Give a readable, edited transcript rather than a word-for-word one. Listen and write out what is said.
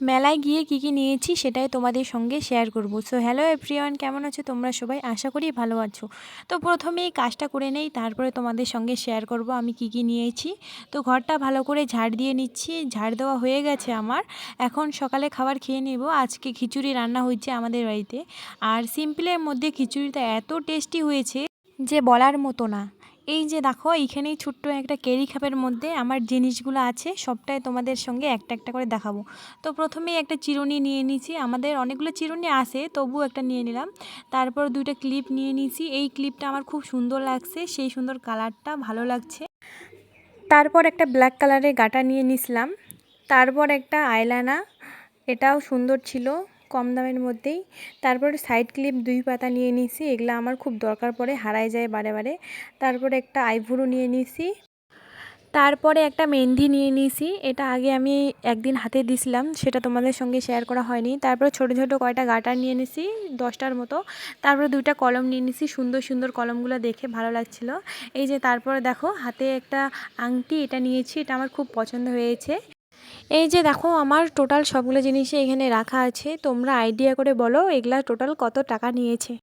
মেলায় গিয়ে কী নিয়েছি সেটাই তোমাদের সঙ্গে শেয়ার করব। সো হ্যালো এভরিওয়ান, কেমন আছো তোমরা সবাই? আশা করি ভালো আছো। তো প্রথমেই কাজটা করে নেই, তারপরে তোমাদের সঙ্গে শেয়ার করব আমি কী নিয়েছি। তো ঘরটা ভালো করে ঝাড় দিয়ে নিচ্ছি, ঝাড় দেওয়া হয়ে গেছে আমার। এখন সকালে খাবার খেয়ে নেব। আজকে খিচুড়ি রান্না হয়েছে আমাদের বাড়িতে, আর সিম্পলের মধ্যে খিচুড়িটা এত টেস্টি হয়েছে যে বলার মতো না। এই যে দেখো, এইখানেই ছোট্ট একটা ক্যারি খাপের মধ্যে আমার জিনিসগুলো আছে, সবটাই তোমাদের সঙ্গে একটা একটা করে দেখাবো। তো প্রথমেই একটা চিরুনি নিয়ে নিয়েছি, আমাদের অনেকগুলো চিরুনি আছে তবু একটা নিয়ে নিলাম। তারপর দুইটা ক্লিপ নিয়ে নিয়েছি, এই ক্লিপটা আমার খুব সুন্দর লাগছে, সেই সুন্দর কালারটা ভালো লাগছে। তারপর একটা ব্ল্যাক কালারের গাঁটা নিয়ে নিছিলাম। তারপর একটা আইলাইনার, এটাও সুন্দর ছিল, কম দামের মধ্যেই। তারপর সাইড ক্লিপ 2 পাতা নিয়ে নিয়েছি, এগুলো আমার খুব দরকার পড়ে, হারায় যায় বারে বারে। তারপরে একটা আইব্রো নিয়ে নিয়েছি। তারপরে একটা মেহেন্দি নিয়ে নিয়েছি, এটা আগে আমি একদিন হাতে দিছিলাম, সেটা তোমাদের সঙ্গে শেয়ার করা হয়নি। তারপরে ছোট ছোট কয়টা গাটার নিয়ে নিয়েছি 10টার মতো। তারপরে 2টা কলম নিয়ে নিয়েছি, সুন্দর সুন্দর কলমগুলো দেখে ভালো লাগছিল। এই যে তারপরে দেখো হাতে একটা আংটি, এটা নিয়েছি, এটা আমার খুব পছন্দ হয়েছে। এই যে দেখো আমার টোটাল সবগুলো জিনিসই এখানে রাখা আছে, তোমরা আইডিয়া করে বলো এগুলা টোটাল কত টাকা নিয়েছে।